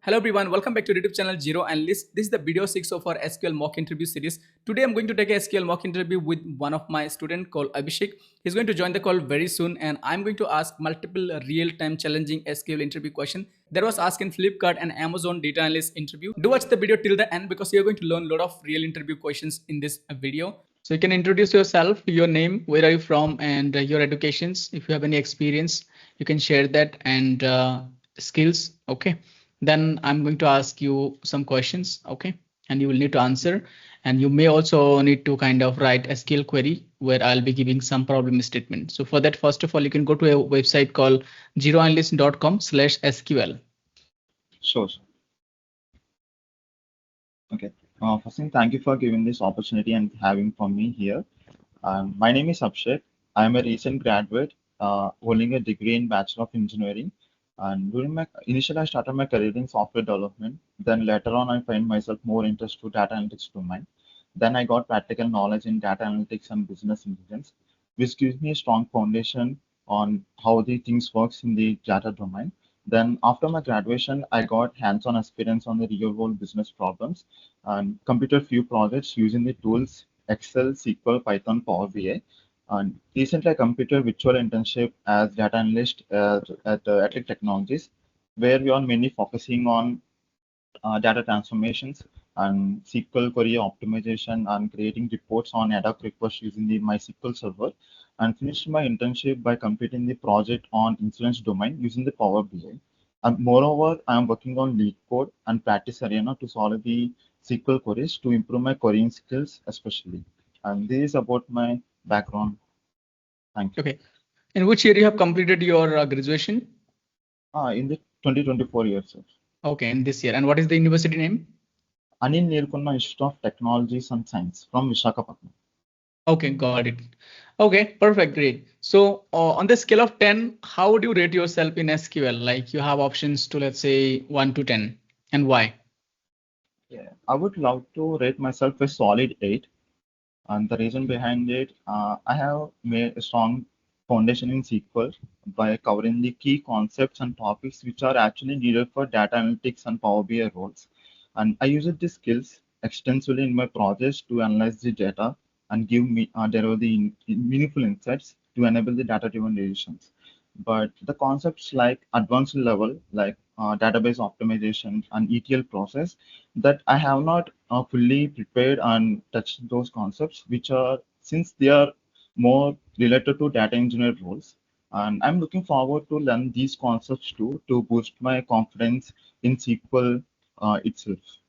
Hello everyone, welcome back to YouTube channel Zero Analyst. This is the video 6 of our SQL mock interview series. Today I'm going to take a SQL mock interview with one of my student called Abhishek. He's going to join the call very soon and I'm going to ask multiple real-time challenging SQL interview questions that was asked in Flipkart and Amazon data analyst interview. Do watch the video till the end because you're going to learn a lot of real interview questions in this video. So you can introduce yourself, your name, where are you from, and your educations. If you have any experience, you can share that and skills. Okay. Then I'm going to ask you some questions. Okay. And you will need to answer. And you may also need to kind of write a SQL query where I'll be giving some problem statement. So for that, first of all, you can go to a website called zeroanalyst.com/SQL. Sure. Okay. First thing, thank you for giving this opportunity and having for me here. My name is Abhishek. I am a recent graduate holding a degree in Bachelor of Engineering. And initially, I started my career in software development. Then later on, I find myself more interested to data analytics domain. Then I got practical knowledge in data analytics and business intelligence, which gives me a strong foundation on how the things works in the data domain. Then after my graduation, I got hands-on experience on the real-world business problems and completed few projects using the tools Excel, SQL, Python, Power BI. And recently, I completed virtual internship as data analyst at Atlic Technologies, where we are mainly focusing on data transformations and SQL query optimization and creating reports on ad hoc requests using the MySQL server, and finished my internship by completing the project on insurance domain using the Power BI. And moreover, I am working on lead code and practice arena to solve the SQL queries to improve my querying skills, especially. And this is about my background. Thank you. Okay. In which year you have completed your graduation? In the 2024 years, sir. Okay, in this year. And what is the university name? Anil Nirkunna Institute of Technologies and Science from Visakhapatnam. Okay, got it. Okay, perfect, great. So on the scale of 10, how would you rate yourself in SQL? Like you have options to, let's say, 1 to 10, and why? Yeah, I would love to rate myself a solid 8. And the reason behind it, I have made a strong foundation in SQL by covering the key concepts and topics which are actually needed for data analytics and Power BI roles. And I used these skills extensively in my projects to analyze the data and give me derive the meaningful insights to enable the data-driven decisions. But the concepts like advanced level, like database optimization and ETL process, that I have not fully prepared and touched those concepts, which are since they are more related to data engineer roles. And I'm looking forward to learn these concepts too to boost my confidence in SQL itself.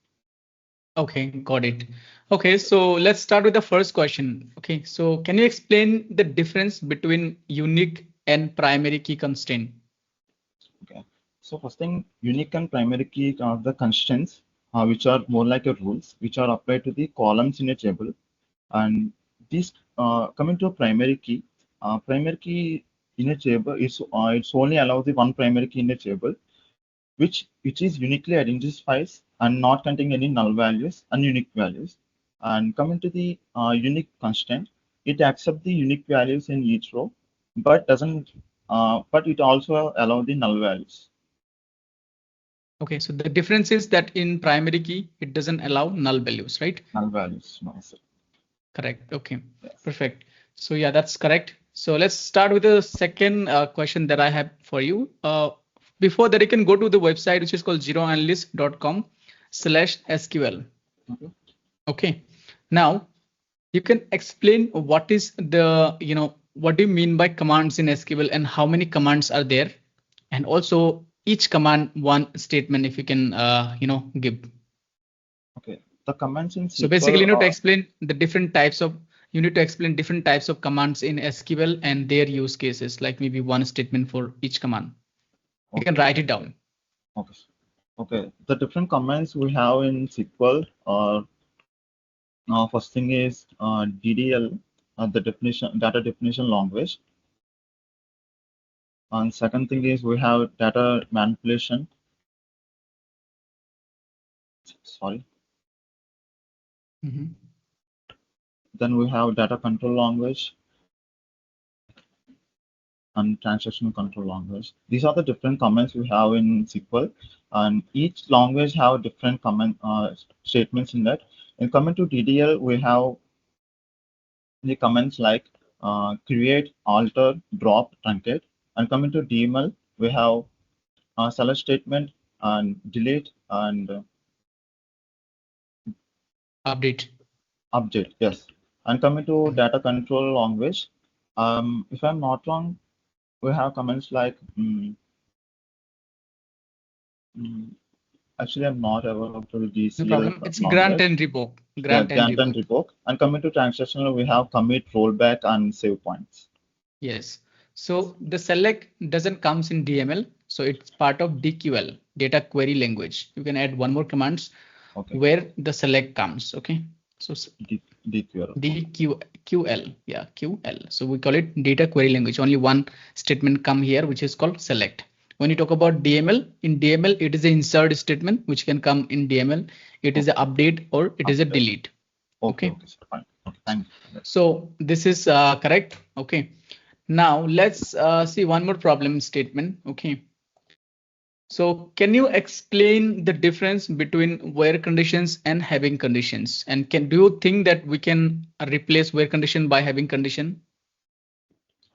Okay, got it. Okay, so let's start with the first question. Okay, so can you explain the difference between unique and primary key constraint? Okay. So first thing, unique and primary key are the constraints, which are more like a rules, which are applied to the columns in a table. And this coming to a primary key in a table is it's only allows the one primary key in a table, which is uniquely identifies and not containing any null values and unique values. And coming to the unique constraint, it accepts the unique values in each row, but doesn't. But it also allows the null values. Okay, so the difference is that in primary key, it doesn't allow null values, right? Null values. No, sir. Correct. Okay, Yes. perfect. So yeah, that's correct. So let's start with the second question that I have for you. Before that, you can go to the website, which is called zeroanalyst.com/SQL. Okay. Okay. Now you can explain what is the, what do you mean by commands in SQL and how many commands are there? And also each command one statement, if you can, give. Okay. The commands in So basically, you SQL need to are explain the different types of, commands in SQL and their use cases, like maybe one statement for each command. You can okay. write it down. Okay. Okay. The different commands we have in SQL are first thing is DDL, the definition data definition language. And second thing is we have data manipulation. Sorry. Mhm. Then we have data control language. and transactional control language. These are the different commands we have in SQL, and each language have different command statements in that. In coming to DDL, we have the commands like create, alter, drop, truncate. And coming to DML, we have select statement and delete and Update. update. Yes. And coming to Mhm. data control language, if I'm not wrong, we have commands like mm, actually I'm not aware of the No DCL problem. It's grant language. and revoke. Yeah, Grant and grant and revoke. revoke. And coming to transactional, we have commit, rollback, and save points. Yes. So the select doesn't comes in DML. So it's part of DQL, data query language. You can add one more commands Okay. where the select comes. Okay. So DQL. DQL, yeah, QL. So we call it data query language. Only one statement come here, which is called select. When you talk about DML, in DML, it is an insert statement which can come in DML. It is an Okay. update or it is a Update. delete. Okay. Okay. Okay. So fine. Okay. Thank you. So this is correct. Okay. Now let's see one more problem statement. Okay. So can you explain the difference between where conditions and having conditions? And do you think that we can replace where condition by having condition?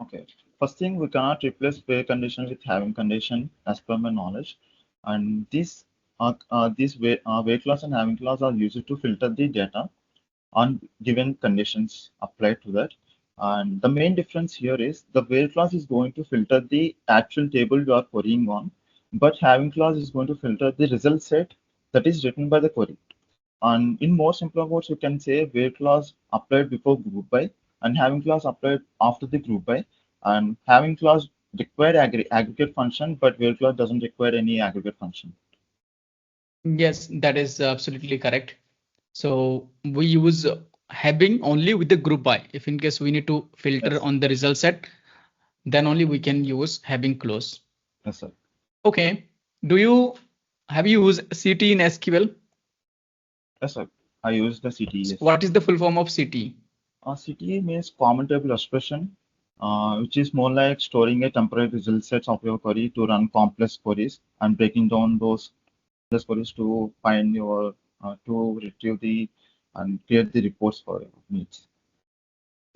Okay. First thing, we cannot replace where condition with having condition, as per my knowledge. And these where clause and having clause are used to filter the data on given conditions applied to that. And the main difference here is the where clause is going to filter the actual table you are querying on, but having clause is going to filter the result set that is written by the query. And in more simpler words, you can say where clause applied before group by and having clause applied after the group by. And having clause require aggregate function, but where clause doesn't require any aggregate function. Yes, that is absolutely correct. So we use having only with the group by. If in case we need to filter Yes, on the result set, then only we can use having clause. yes, sir. Okay. Do you have you used CT in SQL? Yes, sir. I use the CTEs. What is the full form of CT? CTE means common table expression, which is more like storing a temporary result sets of your query to run complex queries and breaking down those queries to find your to retrieve the and create the reports for your needs.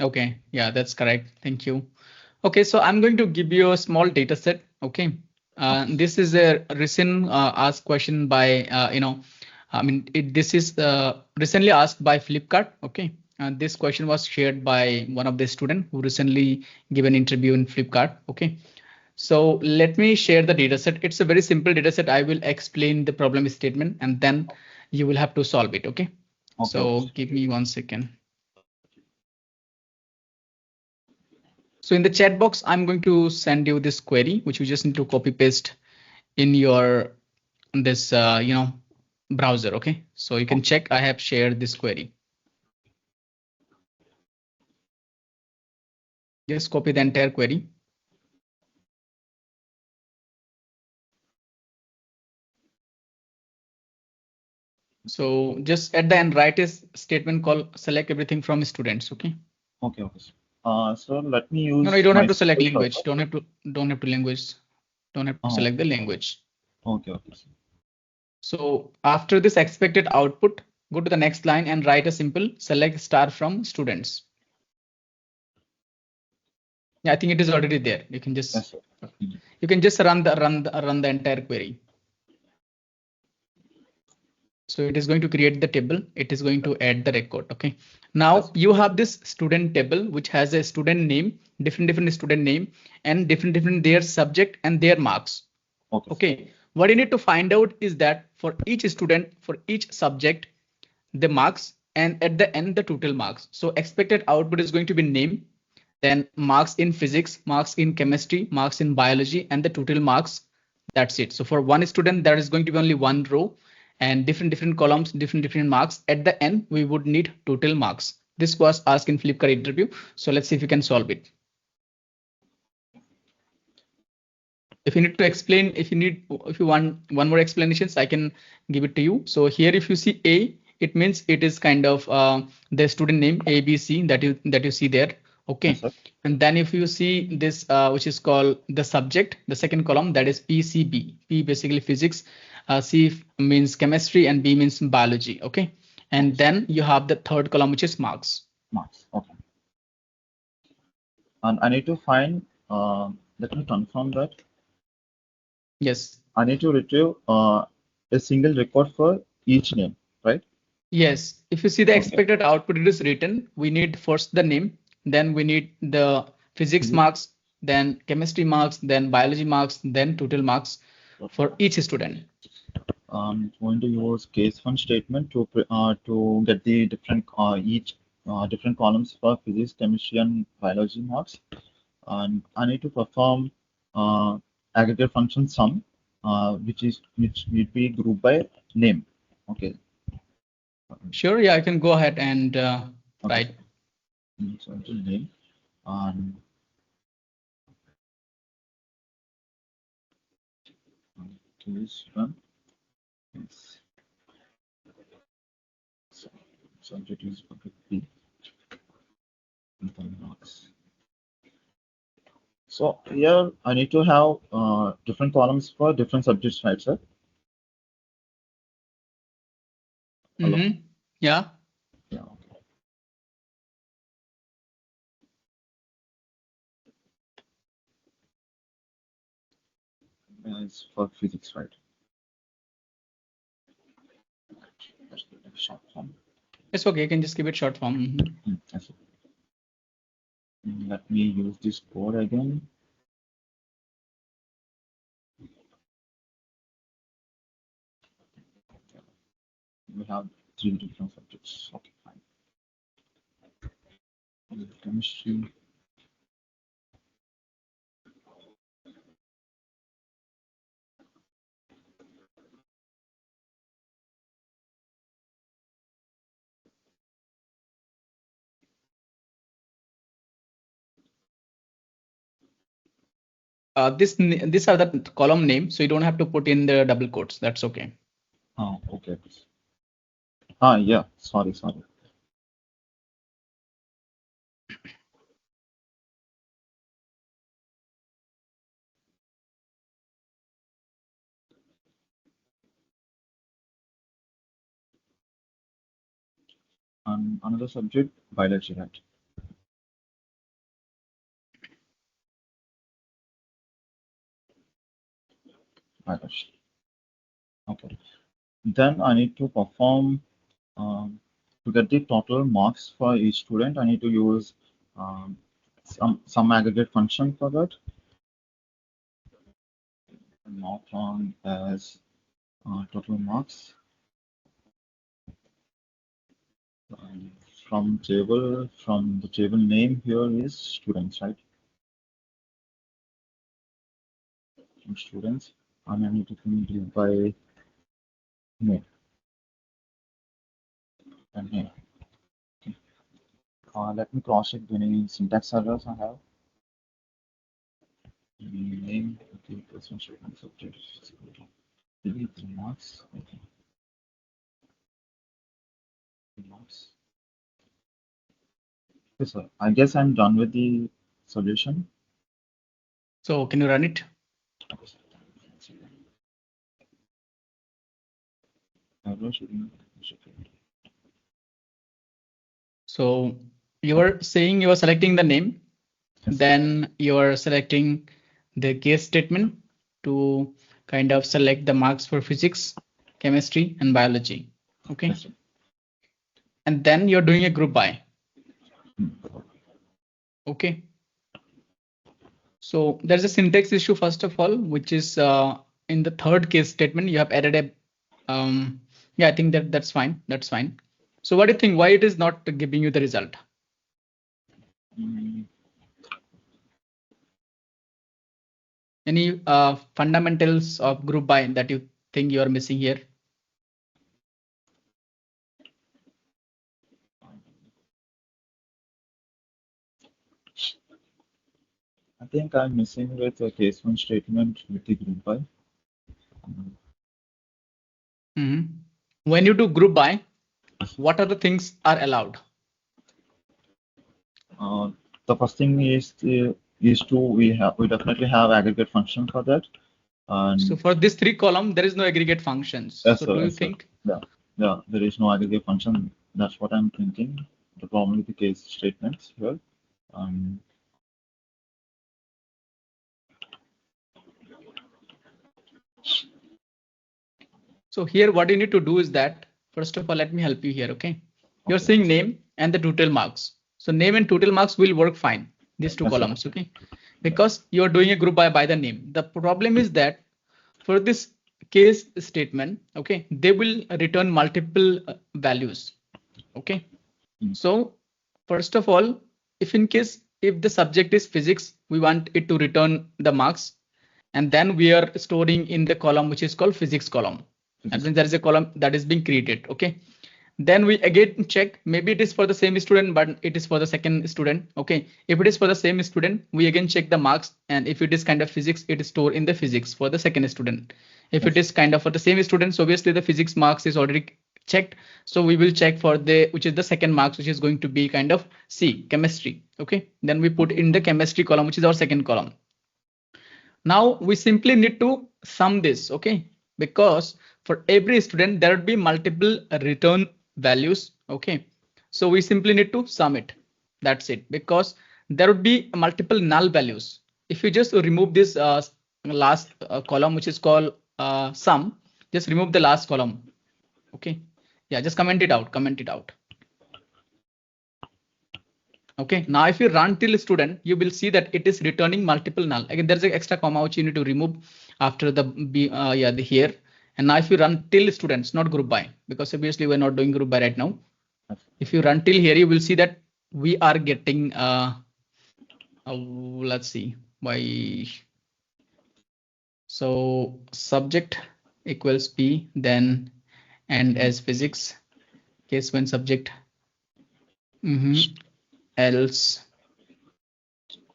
Okay, yeah, that's correct. Thank you. Okay, so I'm going to give you a small data set. Okay, Okay. this is a recent asked question by this is recently asked by Flipkart. Okay, this question was shared by one of the student who recently gave an interview in Flipkart. Okay, so let me share the data set. It's a very simple data set. I will explain the problem statement and then you will have to solve it. Okay, Okay. so Okay. give me 1 second. So in the chat box, I'm going to send you this query, which you just need to copy paste in your this browser. Okay, so you can Okay. check. I have shared this query. Just copy the entire query. So just at the end, write a statement called select everything from students. Okay. Okay. Okay. So let me No, you use don't my have to select SQL language. server. Don't have to language. Don't have to Oh, select the language. okay. Okay. So after this expected output, go to the next line and write a simple select star from students. Yeah, I think it is already there. You can Yes, just sir. run the entire query. So it is going to create the table. It is going to add the record. Okay. Now Yes. you have this student table, which has a student name, different student name, and different their subject and their marks. Okay. Okay. What you need to find out is that for each student, for each subject, the marks, and at the end, the total marks. So expected output is going to be name, then marks in physics, marks in chemistry, marks in biology, and the total marks. That's it. So for one student, there is going to be only one row and different columns, different marks. At the end, we would need total marks. This was asked in Flipkart interview. So let's see if you can solve it. If you need to explain, if you want one more explanations, I can give it to you. So here, if you see A, it means it is kind of the student name ABC that you see there. Okay. Yes, sir. And then if you see this, which is called the subject, the second column, that is PCB. P basically physics, C means chemistry, and B means biology. Okay. And then you have the third column, which is marks. Marks. Okay. And I need to find, let me confirm that. Yes. I need to retrieve a single record for each name, right? Yes. If you see the Okay. expected output, it is written. We need first the name, then we need the physics Physics. marks, then chemistry marks, then biology marks, then total marks for each student. I'm going to use case one statement to get the different each different columns for physics, chemistry, and biology marks. And I need to perform aggregate function sum, which will be grouped by name. Okay. Sure. Yeah, I can go ahead and Okay. write. So to name and this one is so subject is bucket B. Marks. So here I need to have different columns for different subjects, right, sir? Hello? Mm-hmm. Yeah. Yeah, okay. It's for physics, right? That's the short form. It's okay. You can just keep it short form. That's it. Let me use this code again. We have three different subjects. Okay, fine. Chemistry. These are the column name, so you don't have to put in the double quotes. That's okay. Oh, okay. Ah, yeah. Sorry. And another subject, biology, right? Biology. Okay. Then I need to perform to get the total marks for each student. I need to use um, some aggregate function for that. Not long as total marks um, from the table name here is students, right? From students, and I need to complete by name and name. Okay. Let me cross check any syntax errors I have. Name, okay, person, student, subject, delete the marks. Okay, the marks. Okay, sir. I guess I'm done with the solution. So can you run it? Okay, sir. Error shouldn't. So you were saying you are selecting the name, Yes, sir. then you are selecting the case statement to kind of select the marks for physics, chemistry, and biology. Okay. Yes, sir. And then you're doing a group by. Hmm. Okay. So there's a syntax issue, first of all, which is in the third case statement, you have added a, yeah, I think that's fine. That's fine. So what do you think? Why it is not giving you the result? Mm, Any fundamentals of group by that you think you are missing here? I think I'm missing with a case one statement with the group by. When you do group by, what are the things are allowed? The first thing is we definitely have aggregate function for that. And So for this 3 column, there is no aggregate functions. yes, So sir, do you yes, sir. think? Yeah, there is no aggregate function. That's what I'm thinking. The problem with the case statements here. Um, So here what you need to do is that, first of all, let me help you here, okay? You're okay. saying name and the total marks. So name and total marks will work fine, these two Yes, sir. columns, okay? Because you're doing a group by the name. The problem is that for this case statement, okay, they will return multiple values, okay? So first of all, if in case if the subject is physics, we want it to return the marks, and then we are storing in the column which is called physics column. That means there is a column that is being created, okay? Then we again check, maybe it is for the same student, but it is for the second student, okay? If it is for the same student, we again check the marks, and if it is kind of physics, it is stored in the physics for the second student. If it is kind of for the same student, so obviously the physics marks is already checked, so we will check for the which is the second marks, which is going to be kind of C, chemistry, okay? Then we put in the chemistry column, which is our second column. Now we simply need to sum this, okay? Because for every student there would be multiple return values, okay? So we simply need to sum it. That's it, because there would be multiple null values. If you just remove this last column, which is called sum, just remove the last column, okay? Yeah, just comment it out, comment it out. Okay, now if you run till student, you will see that it is returning multiple null. Again, there's an extra comma which you need to remove after the the here. And now if you run till students, not group by, because obviously we're not doing group by right now. If you run till here, you will see that we are getting let's see why. So subject equals P, then and as physics, case when subject else.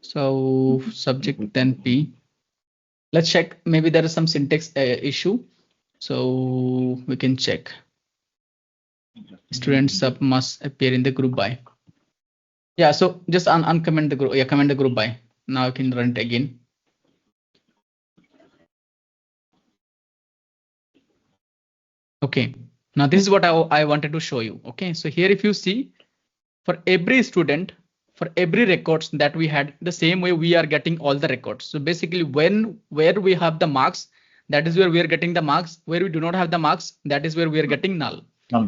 So subject then P. Let's check. Maybe there is some syntax issue. So we can check. Student sub must appear in the group by. Yeah, so just uncomment the group. Yeah, comment the group by. Now I can run it again. Okay, now this is what I wanted to show you. Okay, so here if you see, for every student, for every records that we had, the same way we are getting all the records. So basically where we have the marks, that is where we are getting the marks. Where we do not have the marks, that is where we are getting null.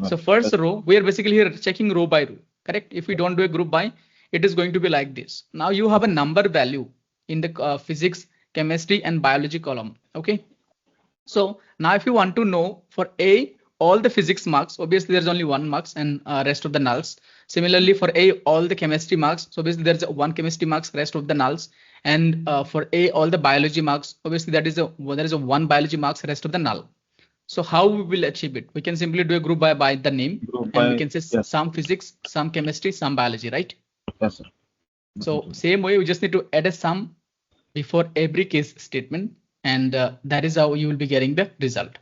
So first row, we are basically here checking row by row, correct? If we don't do a group by, it is going to be like this. Now you have a number value in the physics, chemistry and biology column, okay? So now if you want to know for A, all the physics marks, obviously there's only one marks and rest of the nulls. Similarly for A, all the chemistry marks, so obviously there's one chemistry marks, rest of the nulls. And for A, all the biology marks, obviously there is a one biology marks, rest of the null. So how we will achieve it? We can simply do a group by the name, and we can say some physics, some chemistry, some biology, right? Yes, sir. So same way, we just need to add a sum before every case statement, and that is how you will be getting the result.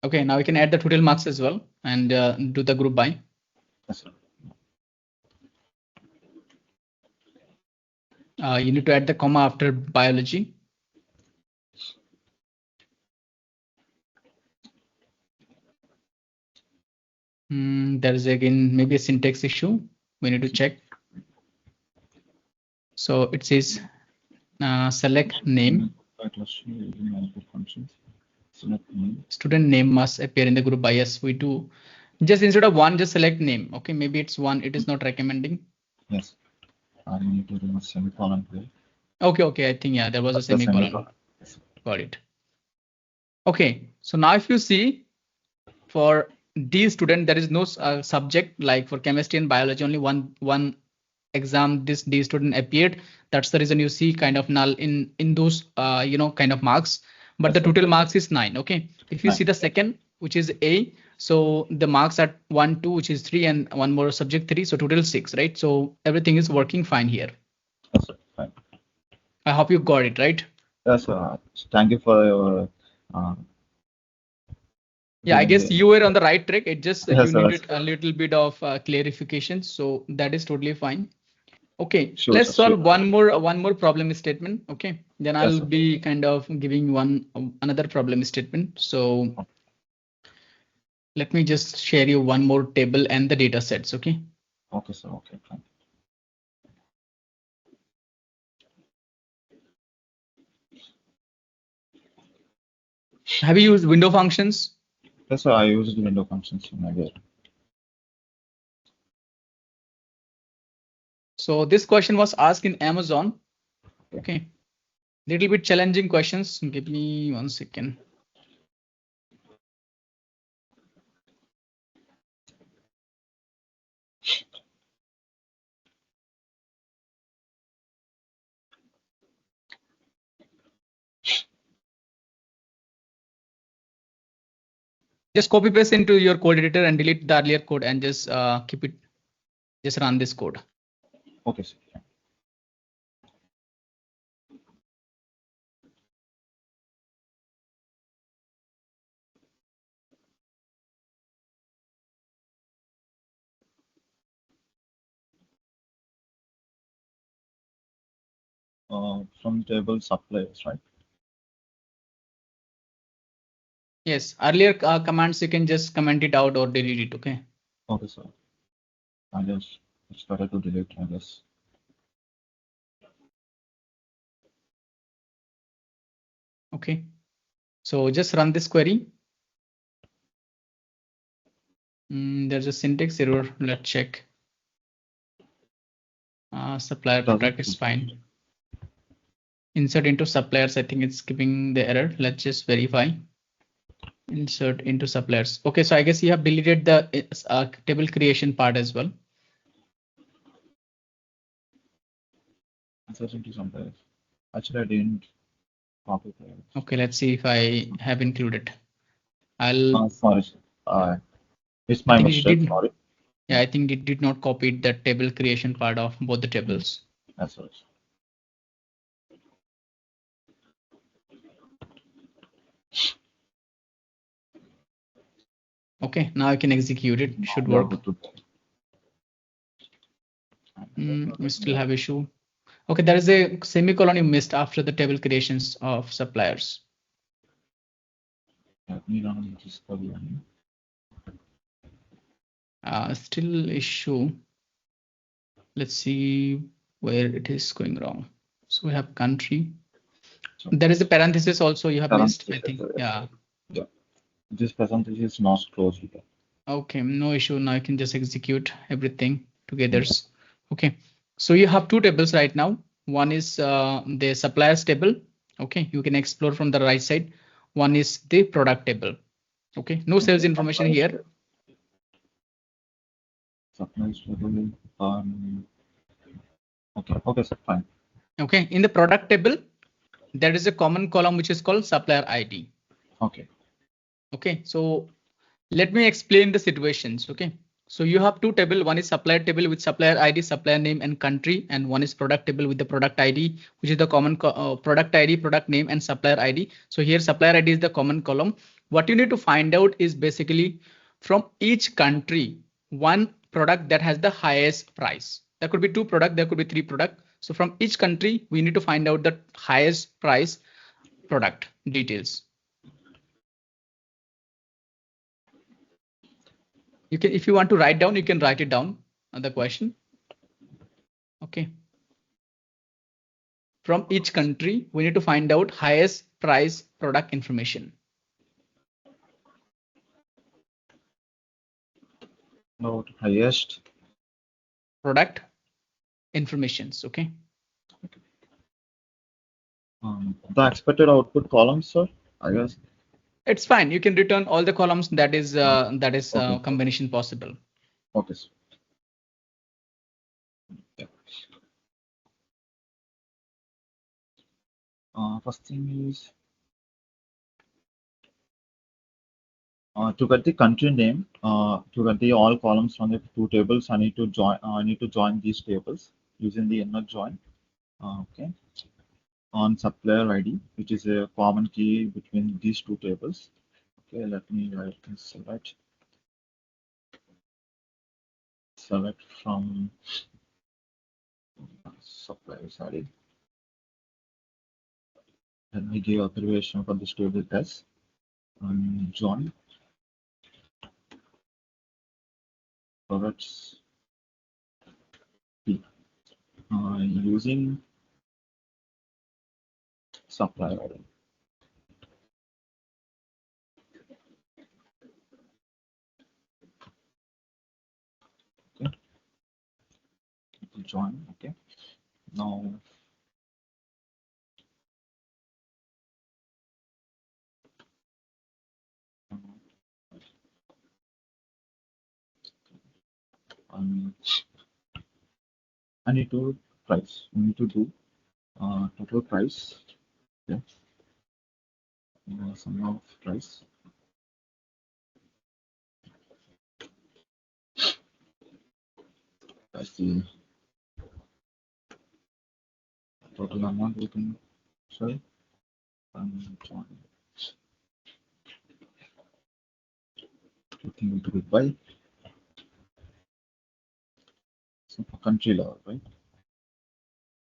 Okay, now we can add the total marks as well and do the group by. Yes, sir. You need to add the comma after biology. There is again maybe a syntax issue. We need to check. So it says select name. Student name must appear in the group by. Yes, we do. Just instead of one, just select name. Okay, maybe it's one. It is not recommending. Yes. I need to remove semicolon here. Okay. I think yeah, there was a semicolon. Got it. Okay, so now if you see for D student, there is no subject like for chemistry and biology, only one exam this D student appeared. That's the reason you see kind of null in those kind of marks, but the total marks is 9. Okay, if you see the second, which is A, so the marks at 1, 2, which is 3, and one more subject 3, so total 6, right? So everything is working fine here. Yes, sir. Fine. I hope you got it right. Yes, thank you for your uh, Yeah, I giving guess the. you were on the right track. It just you Yes, sir. needed a little bit of clarification, so that is totally fine. Okay, Sure, let's sir. Sure. solve one more problem statement. Okay, then Yes, I'll sir. be kind of giving another problem statement. So let me just share you one more table and the data sets. Okay. Okay, sir. Okay, fine. Have you used window functions? Yes, sir. I use the window functions in my way. So this question was asked in Amazon. Okay. Little bit challenging questions. Give me 1 second. Just copy paste into your code editor and delete the earlier code and just keep it. Just run this code. Okay, sir. From table suppliers, right? Yes, earlier commands you can just comment it out or delete it. Okay. Okay, sir. I just started to delete, I guess. Okay. So just run this query. There's a syntax error. Let's check. Supplier product is Doesn't. fine. Insert into suppliers. I think it's giving the error. Let's just verify. Insert into suppliers. Okay, so I guess you have deleted the table creation part as well. Insert into suppliers. Actually, I didn't copy it. Okay, let's see if I have included. I'll. Sorry, sir. It's I my think it mistake. did. Sorry. Yeah, I think it did not copy the table creation part of both the Hmm. tables. That's right. Okay, now I can execute it. Should We are work. good to We still have issue. Okay, there is a semicolon you missed after the table creations of suppliers. Let me run this again. Still issue. Let's see where it is going wrong. So we have country. So, There is a parenthesis also you have missed, I parenthesis, think. yes, Yeah. yeah. This parenthesis is not closed yet. Okay, no issue. Now I can just execute everything together. Yeah. Okay, so you have two tables right now. One is the suppliers table. Okay, you can explore from the right side. One is the product table. Okay, no sales Okay. information here. Supplies table. Okay. Okay, sir. Fine. Okay, in the product table, there is a common column which is called supplier ID. Okay. Okay, so let me explain the situations. Okay, so you have two table. One is supplier table with supplier ID, supplier name and country, and one is product table with the product ID, which is the common product ID, product name and supplier ID. So here supplier ID is the common column. What you need to find out is basically from each country, one product that has the highest price. There could be two product, there could be three product. So from each country, we need to find out the highest price product details. You can, if you want to write down, you can write it down on the question. Okay. From each country, we need to find out highest price product information. Note highest Product informations. Okay. the expected output column, sir. I guess. It's fine. You can return all the columns that is Okay. combination possible. Okay, sir. Yeah. First thing is to get the country name. To get the all columns from the two tables, I need to join. I need to join these tables using the inner join. Okay. on supplier ID, which is a common key between these two tables. Okay, let me write this select from suppliers ID. Let me give abbreviation for this table as John products P using supplier ID. Okay, join. Okay, now um, I need to price. We need to do total price. Okay, sum of price. That's the total amount we can show. Join. Everything to by. So for country level, right?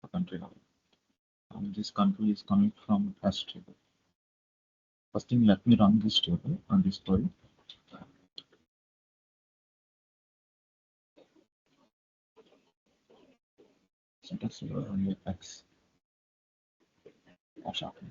For country level. And this country is coming from S table. First thing, let me run this table on this query. Syntax run X. Option. Okay.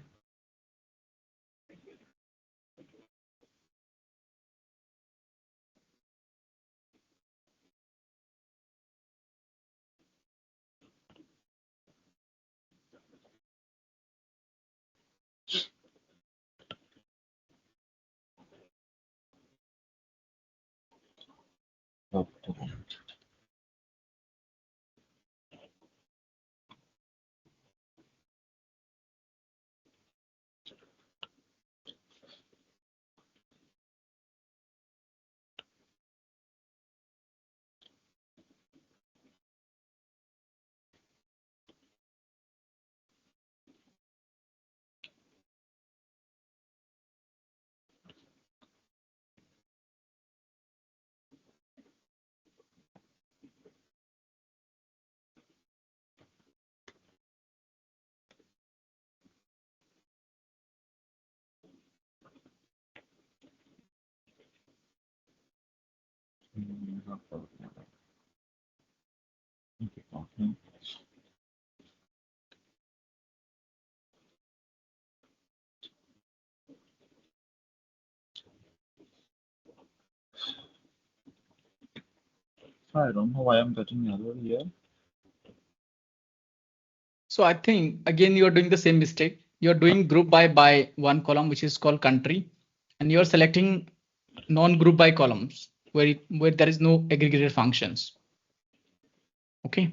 I don't know why I'm getting error here. So I think again you are doing the same mistake. You are doing group by one column, which is called country, and you are selecting non-group by columns where there is no aggregated functions. Okay.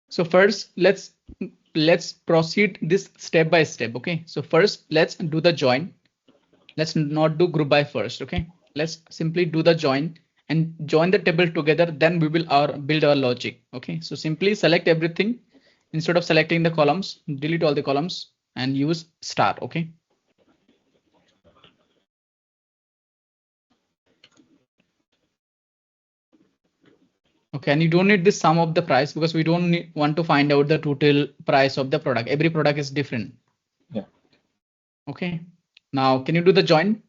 So first let's proceed this step by step. Okay. So first let's do the join. Let's not do group by first. Okay. Let's simply do the join and join the table together. Then we will build our logic. Okay. So simply select everything. Instead of selecting the columns, delete all the columns and use star. Okay. Okay, and you don't need the sum of the price because we don't want to find out the total price of the product. Every product is different. Yeah. Okay. Now, can you do the join?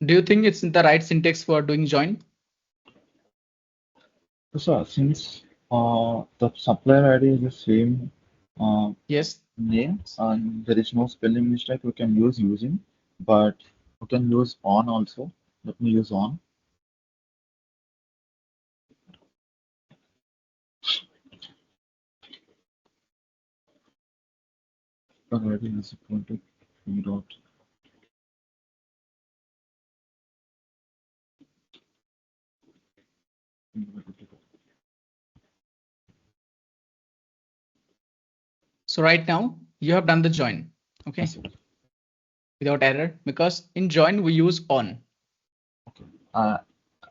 Do you think it's the right syntax for doing join? So since the supplier ID is the same Yes. name and there is no spelling mistake, we can use using, but we can use on also. Let me use on. Supplier ID is equal to p dot. So right now you have done the join. Okay. Yes. Without error, because in join we use on. Okay.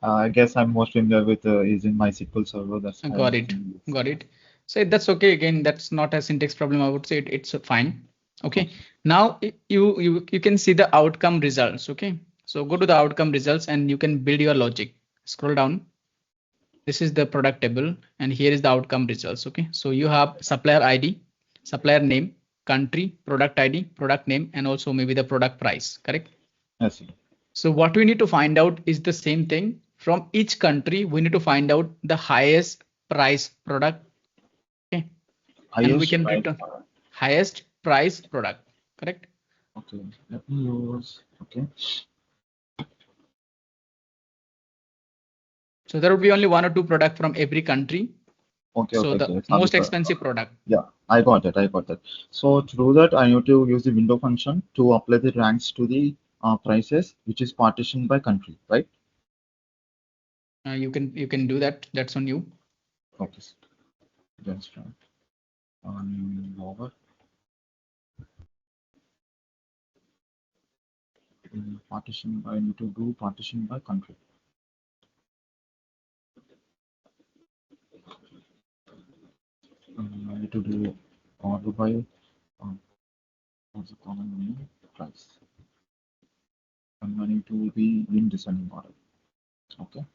I guess I'm more familiar with using MySQL Server. That's why I'm Got it. using this. Got it. So that's okay. Again, that's not a syntax problem. I would say it's fine. Okay. Now you can see the outcome results. Okay. So go to the outcome results and you can build your logic. Scroll down. This is the product table and here is the outcome results. Okay. So you have supplier ID, supplier name, country, product ID, product name, and also maybe the product price. Correct? Yes. So what we need to find out is the same thing from each country. We need to find out the highest price product. Okay. And we Highest can price. return highest price product. Correct. Okay. Let me use. Okay. So there will be only one or two product from every country. Okay. So Okay. the Okay. Sorry most for. expensive product. Yeah, I got it. I got that. So to do that, I need to use the window function to apply the ranks to the prices, which is partitioned by country, right? You can do that. That's on you. Okay. That's right. Over. Partition by, I need to do partition by country. I need to do order by what's the common name? Price. And I need to be in descending order. Okay.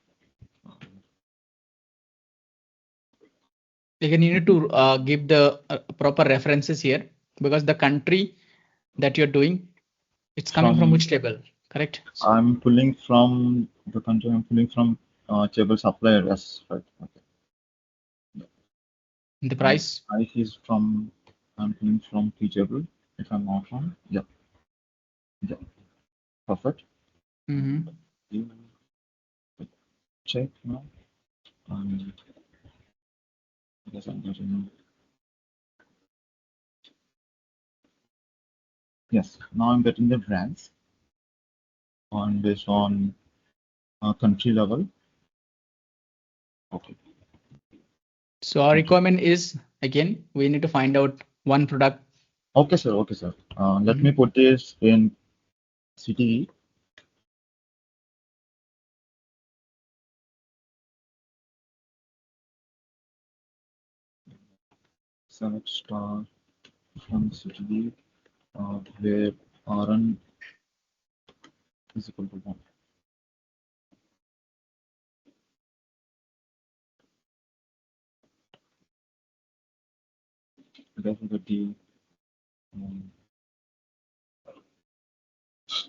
Again, you need to give the proper references here because the country that you're doing, it's coming from From which table, correct? I'm pulling from the country. I'm pulling from table supplier. Yes, right. Okay. The And price. price is from I'm pulling from teachable, if I'm not wrong. Yeah, yeah, perfect. Mm-hmm. You check now. And yes, I'm getting. Yes, now I'm getting the brands on based on country level. Okay. So our Okay. requirement is again, we need to find out one product. Okay, sir. Okay, sir. Let me Mhm. put this in CTE. Select star from CTE where RN is equal to 1. Therefore, the D. Um,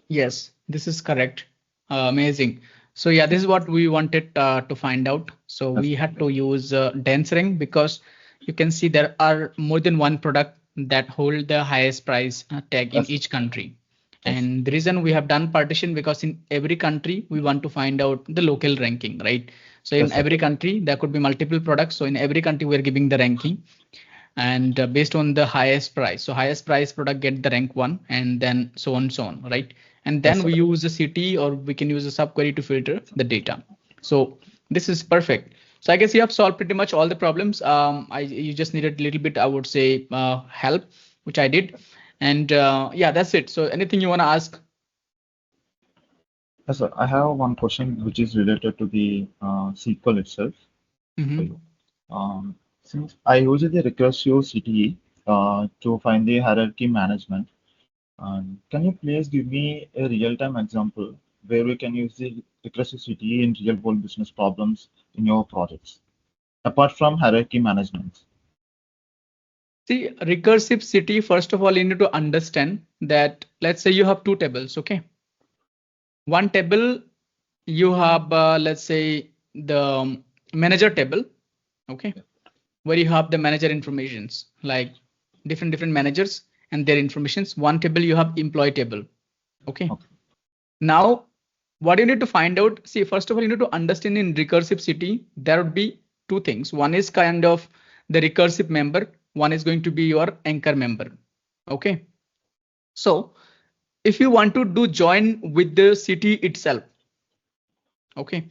Yes, this is correct. Amazing. So yeah, this is what we wanted to find out. So yes, we had to use dense ring because you can see there are more than one product that hold the highest price tag in yes, each country. yes, And the reason we have done partition because in every country we want to find out the local ranking, right? So in yes, sir. every country there could be multiple products. So in every country we're giving the ranking and based on the highest price, so highest price product get the rank one and then so on, right? And Yes, then sir. we use the city or we can use a subquery to filter the data. So this is perfect. So I guess you have solved pretty much all the problems. You just needed a little bit, I would say, help, which I did. And yeah, that's it. So anything you want to ask? Yes, sir. I have one question which is related to the SQL itself for Mhm. you. Since I use the recursive CTE to find the hierarchy management, can you please give me a real-time example where we can use the recursive CTE in real-world business problems in your projects, apart from hierarchy management? See, recursive city, first of all, you need to understand that let's say you have two tables, okay? One table you have let's say the manager table, okay, where you have the manager informations like different managers and their informations. One table you have employee table, okay. Okay. Now what you need to find out, see, first of all you need to understand in recursive city there would be two things. One is kind of the recursive member, one is going to be your anchor member, okay. So if you want to do join with the city itself, okay,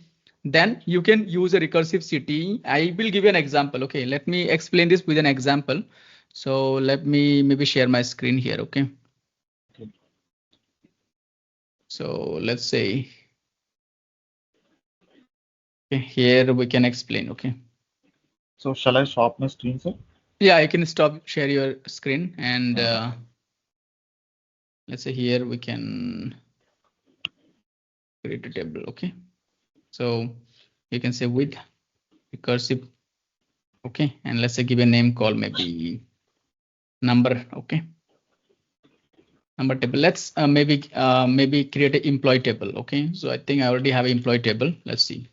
then you can use a recursive CTE. I will give you an example. Okay, let me explain this with an example. So let me maybe share my screen here. Okay, Okay. so let's say okay, here we can explain. Okay, So shall I stop my screen, sir? Yeah, I can stop share your screen and let's say here we can create a table. Okay, so you can say with recursive. Okay, and let's say give a name call maybe number. Okay, number table. Let's maybe create an employee table. Okay, so I think I already have an employee table. Let's see,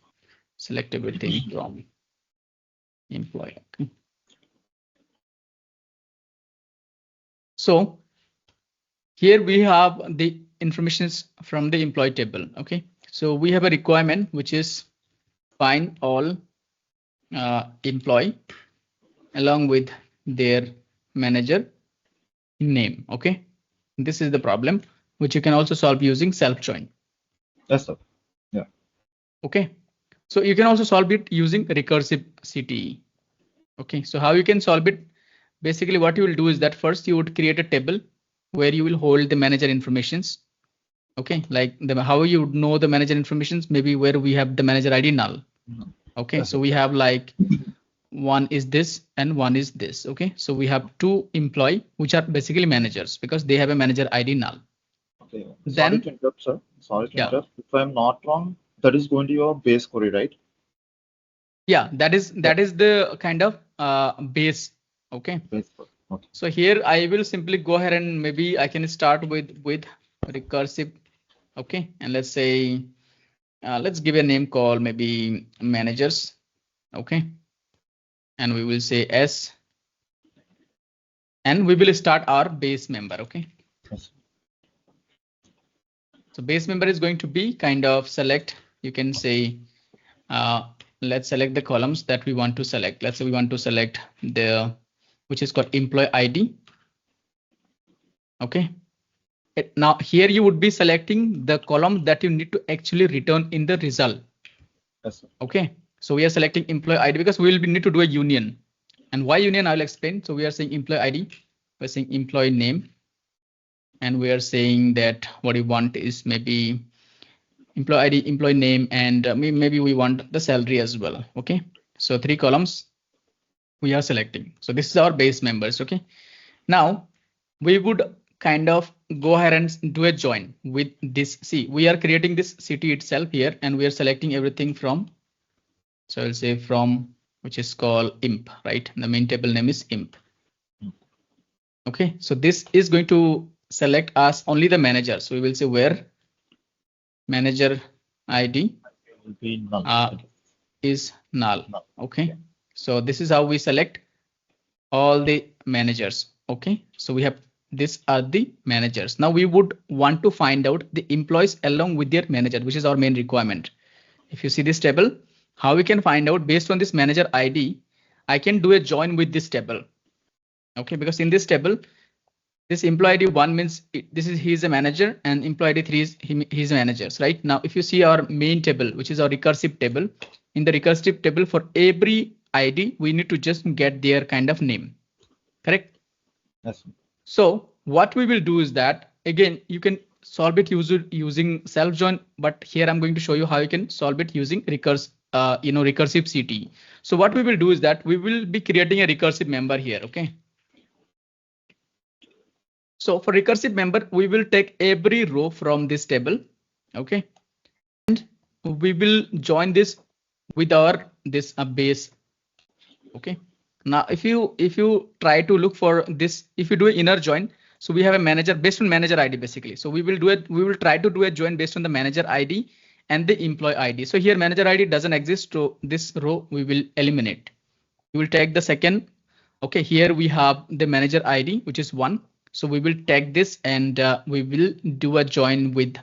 select everything from employee. Okay, so here we have the informations from the employee table. Okay, so we have a requirement which is find all employee along with their manager name. Okay, this is the problem which you can also solve using self join. Yes, sir. Yeah. Okay, so you can also solve it using recursive CTE. Okay, so how you can solve it? Basically what you will do is that first you would create a table where you will hold the manager informations. Okay, like how you would know the manager informations, maybe where we have the manager ID null. Okay, Yes, so sir. we have like one is this and one is this. Okay, so we have two employee which are basically managers because they have a manager ID null. Okay. Sorry to Then interrupt, sir. Sorry to yeah, interrupt. If I'm not wrong, that is going to your base query, right? yeah, that is Yeah. the kind of base. Okay, Base query. Okay. so here I will simply go ahead and maybe I can start with recursive. Okay, and let's say let's give a name call maybe managers. Okay, and we will say S, and we will start our base member. Okay, Yes. so base member is going to be kind of select. You can say let's select the columns that we want to select. Let's say we want to select the which is called employee ID. Okay, now here you would be selecting the column that you need to actually return in the result. Yes, sir. Okay, so we are selecting employee ID because we will need to do a union. And why union I'll explain. So we are saying employee ID, we're saying employee name, and we are saying that what we want is maybe employee ID, employee name, and maybe we want the salary as well. Okay, so three columns we are selecting. So this is our base members. Okay, now we would kind of go ahead and do a join with this. See, we are creating this city itself here, and we are selecting everything from. So I'll say from which is called imp, right? The main table name is imp. Okay, so this is going to select us only the manager. So we will say where manager ID Will be null. is null. Null. Okay, Yeah. so this is how we select all the managers. Okay, so we have these are the managers. Now we would want to find out the employees along with their manager, which is our main requirement. If you see this table, how we can find out based on this manager ID, I can do a join with this table. Okay, because in this table, this employee ID 1 means this is he's a manager, and employee ID 3 is he's managers. Right now, if you see our main table, which is our recursive table, in the recursive table for every ID, we need to just get their kind of name. Correct? Yes. So what we will do is that again, you can solve it using self join, but here I'm going to show you how you can solve it using recursive CTE. So what we will do is that we will be creating a recursive member here. Okay. So for recursive member, we will take every row from this table. Okay. And we will join this with our this base. Okay. Now if you try to look for this, if you do an inner join, so we have a manager based on manager ID basically. So we will try to do a join based on the manager ID and the employee ID. So here manager ID doesn't exist, so this row we will eliminate. We will take the second. Okay, here we have the manager ID, which is 1. So we will take this and we will do a join with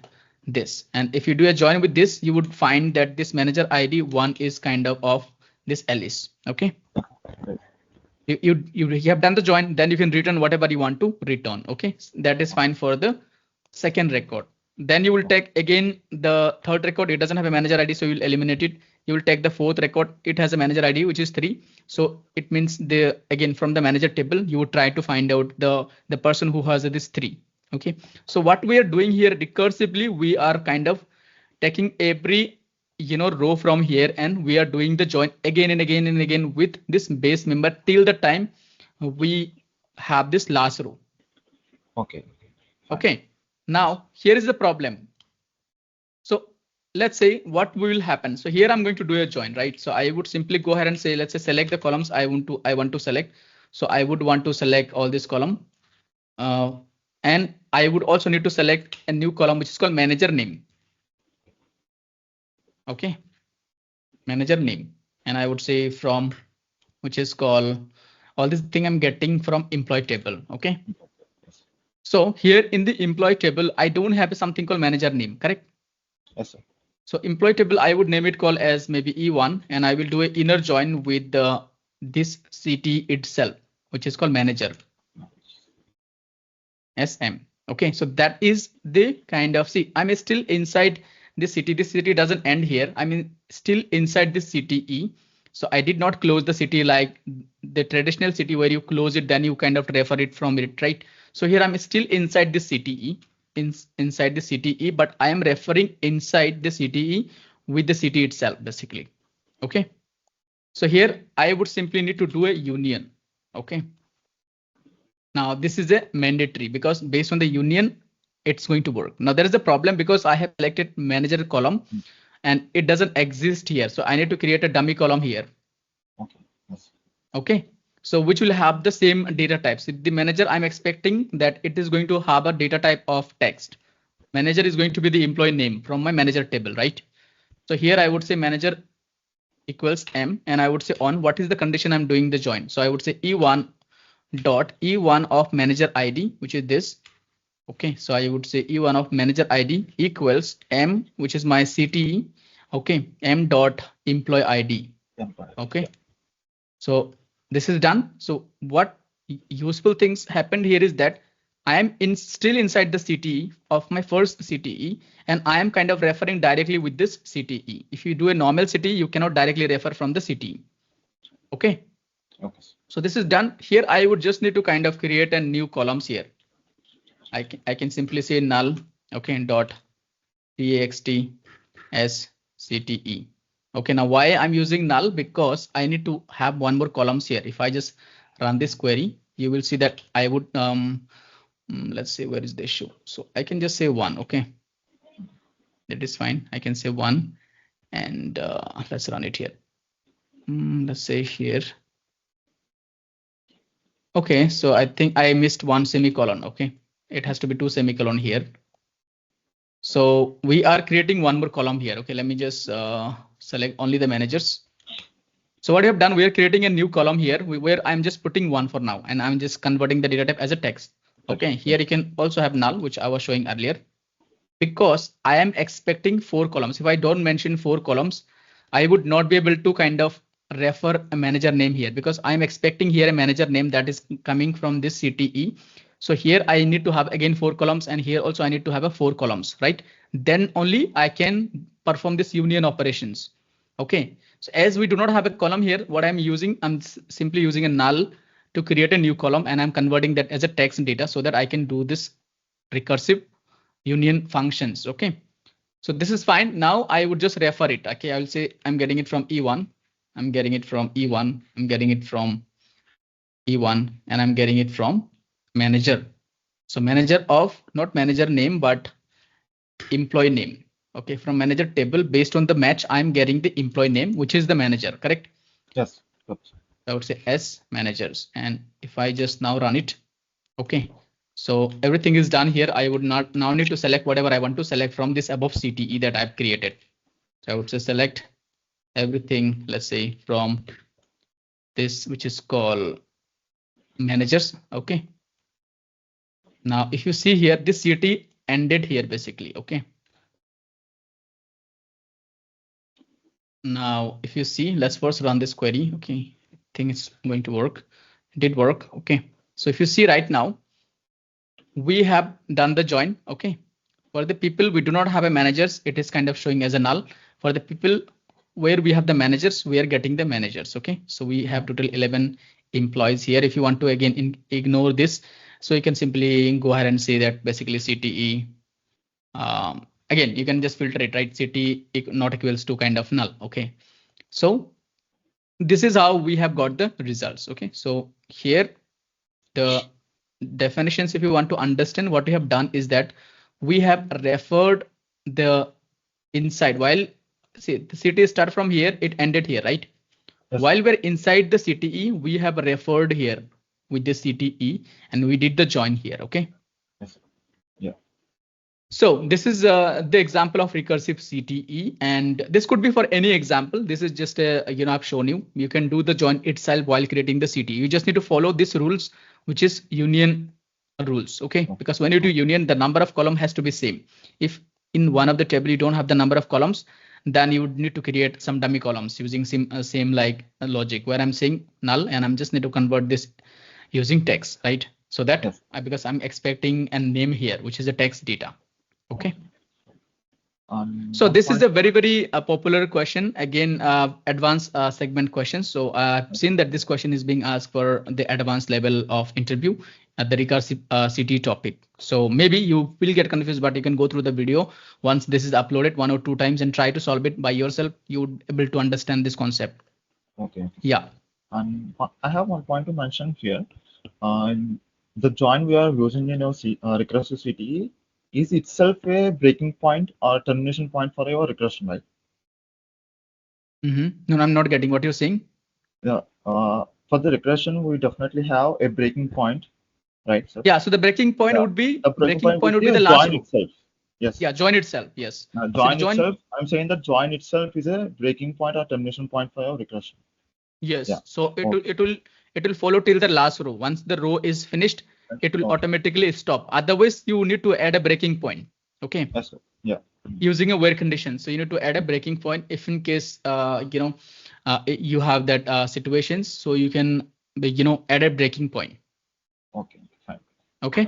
this. And if you do a join with this, you would find that this manager ID 1 is kind of this Alice. Okay. You have done the join, then you can return whatever you want to return. Okay, that is fine for the second record. Then you will take again the third record. It doesn't have a manager ID, so you'll eliminate it. You will take the fourth record. It has a manager ID, which is 3. So it means the again from the manager table, you would try to find out the person who has this 3. Okay. So what we are doing here recursively, we are kind of taking every row from here, and we are doing the join again and again and again with this base member till the time we have this last row. Okay. Fine. Okay. Now here is the problem. So let's say what will happen. So here I'm going to do a join, right? So I would simply go ahead and say, let's say select the columns I want to select. So I would want to select all this column. And I would also need to select a new column, which is called manager name. Okay. Manager name. And I would say from, which is called, all this thing I'm getting from employee table. Okay. So here in the employee table, I don't have something called manager name, correct? Yes, sir. So employee table, I would name it call as maybe E1, and I will do an inner join with this CT itself, which is called manager SM. Okay, so that is the kind of, see, I'm still inside this city. This city doesn't end here. I mean, still inside this CTE. So I did not close the city like the traditional city where you close it, then you kind of refer it from it, right? So here I'm still inside this CTE, inside the CTE, but I am referring inside the CTE with the city itself, basically. Okay. So here I would simply need to do a union. Okay. Now this is a mandatory because based on the union, it's going to work. Now there is a problem because I have selected manager column and it doesn't exist here. So I need to create a dummy column here. Okay. Yes. Okay. So which will have the same data types. The manager, I'm expecting that it is going to have a data type of text. Manager is going to be the employee name from my manager table, right? So here I would say manager equals M, and I would say on what is the condition I'm doing the join. So I would say E1 dot E1 of manager ID, which is this. Okay, so I would say E1 of manager ID equals M, which is my CTE. Okay, M dot employee ID. Okay, so this is done. So what useful things happened here is that I am still inside the CTE of my first CTE, and I am kind of referring directly with this CTE. If you do a normal CTE, you cannot directly refer from the CTE. Okay. Okay. So this is done. Here I would just need to kind of create a new columns here. I can simply say null. Okay, dot text as CTE. Okay, now why I'm using null? Because I need to have one more columns here. If I just run this query, you will see that I would let's say where is the issue. So I can just say one. Okay, that is fine. I can say one, and let's run it here. Let's say here. Okay, so I think I missed one semicolon. Okay, it has to be two semicolon here. So we are creating one more column here. Okay, let me just select only the managers. So what we have done, we are creating a new column here where I'm just putting one for now, and I'm just converting the data type as a text. Okay, here you can also have null, which I was showing earlier, because I am expecting 4 columns. If I don't mention 4 columns, I would not be able to kind of refer a manager name here, because I'm expecting here a manager name that is coming from this CTE. So here I need to have again 4 columns, and here also I need to have a 4 columns, right? Then only I can perform this union operations. Okay, so as we do not have a column here, what I'm using, I'm simply using a null to create a new column, and I'm converting that as a text data so that I can do this recursive union functions. Okay, so this is fine. Now I would just refer it. Okay, I will say I'm getting it from E1. I'm getting it from E1. I'm getting it from E1, and I'm getting it from manager. So manager of, not manager name, but employee name. Okay, from manager table, based on the match, I'm getting the employee name, which is the manager, correct? Yes. I would say S managers. And if I just now run it, okay, so everything is done here. I would not now need to select whatever I want to select from this above CTE that I've created. So I would say select everything, let's say from this, which is called managers. Okay. Now, if you see here, this CT ended here basically. Okay. Now, if you see, let's first run this query. Okay, I think it's going to work. It did work. Okay, so if you see right now, we have done the join. Okay, for the people we do not have a managers, it is kind of showing as a null. For the people where we have the managers, we are getting the managers. Okay, so we have total 11 employees here. If you want to again ignore this, so you can simply go ahead and say that basically CTE Again, you can just filter it, right? CT not equals to kind of null. Okay, so this is how we have got the results. Okay, so here the definitions, if you want to understand what we have done, is that we have referred the inside. While see the CTE start from here, it ended here, right? Yes, While we're inside the CTE, we have referred here with the CTE and we did the join here. Okay, yes, yeah, so this is the example of recursive CTE, and this could be for any example. This is just a, I've shown you. You can do the join itself while creating the CTE. You just need to follow these rules, which is union rules. Okay, okay, because when you do okay, union, the number of column has to be same. If in one of the table you don't have the number of columns, then you would need to create some dummy columns using same like logic where I'm saying null and I'm just need to convert this using text, right? So that yes, because I'm expecting a name here, which is a text data. Okay. okay. And So one this is point, a very popular question. Again, advanced segment question. So I've seen that this question is being asked for the advanced level of interview at the recursive CT topic. So maybe you will get confused, but you can go through the video once this is uploaded 1 or 2 times and try to solve it by yourself. You would able to understand this concept. okay. Yeah. And I have one point to mention here. And the join we are using in our recursive CTE is itself a breaking point or termination point for your regression, right? No, I'm not getting what you're saying. Yeah. For the regression, we definitely have a breaking point, right? So Yeah. So the yeah, the breaking breaking point point would would be be a the last join row. itself. Yes. Yeah. Join itself. Yes. So the Join join. itself, I'm saying that join itself is a breaking point or termination point for your regression. Yeah. Yes, so Okay. it will follow till the last row. Once the row is finished, it will Okay. automatically stop. Otherwise, you need to add a breaking point. Okay, Yes, sir. Yeah. using a where condition. So you need to add a breaking point if in case you have that situations. So you can add a breaking point. Okay. Fine. Okay.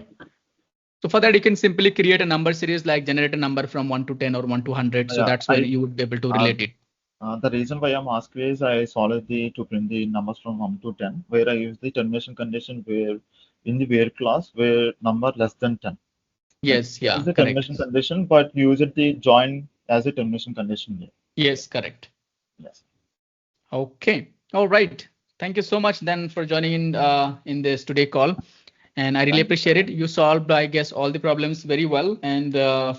So for that, you can simply create a number series like generate a number from 1 to 10 or 1 to 100. So Yeah. that's where you would be able to Uh, relate it. the reason why I'm asking is I solved to print the numbers from 1 to 10, where I use the termination condition where in the where class where number less than 10. Right? Yes, That is yeah, the correct. termination condition, but use it the join as a termination condition here. Yes, correct. Yes. Okay. All right. Thank you so much then for joining in this today call. And I really Thank you so appreciate it. much. You solved, I guess, all the problems very well. And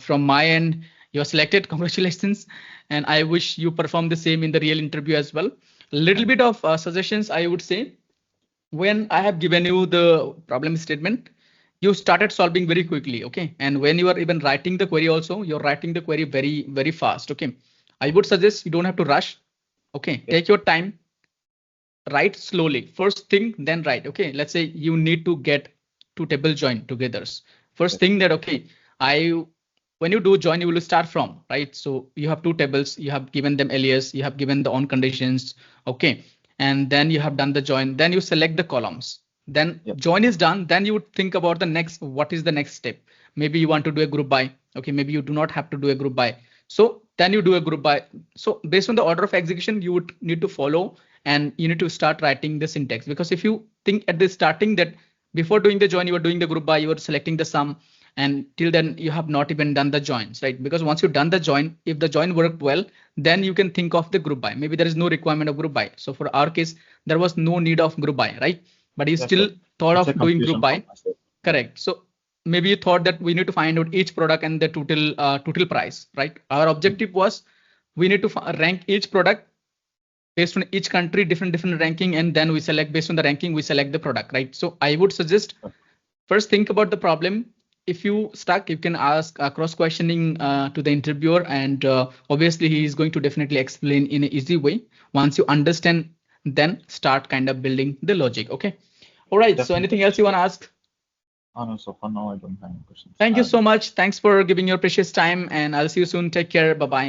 from my end, you're selected. Congratulations. And I wish you perform the same in the real interview as well. A little Thank bit of suggestions, I would say. When I have given you the problem statement, you started solving very quickly. Okay. And when you are even writing the query also, you're writing the query very fast. Okay. I would suggest you don't have to rush. Okay. you. Take your time, write slowly. First thing, then write. Okay, let's say you need to get two table join together. First Yes. thing that okay, I when you do join, you will start from right. So you have two tables, you have given them alias, you have given the on conditions. Okay, and then you have done the join. Then you select the columns. Then Yep. join is done. Then you would think about the next. What is the next step? Maybe you want to do a group by. Okay, maybe you do not have to do a group by. So then you do a group by. So based on the order of execution, you would need to follow and you need to start writing the syntax, because if you think at the starting that before doing the join you were doing the group by, you were selecting the sum, and till then you have not even done the joins, right? Because once you've done the join, if the join worked well, then you can think of the group by. Maybe there is no requirement of group by. So for our case, there was no need of group by, right? But you Yes, sir. still thought It's a of doing group confusion from by. my side. Yeah. Correct. So maybe you thought that we need to find out each product and the total price, right? Our objective was we need to rank each product based on each country, different ranking, and then we select based on the ranking, we select the product, right? So I would suggest first think about the problem. If you stuck, you can ask cross questioning to the interviewer, and obviously he is going to definitely explain in an easy way. Once you understand, then start kind of building the logic. Okay. All right. So Definitely. anything else you want to ask? No, so for now, I don't have any questions. Thank you so much. Thanks for giving your precious time, and I'll see you soon. Take care. Bye bye.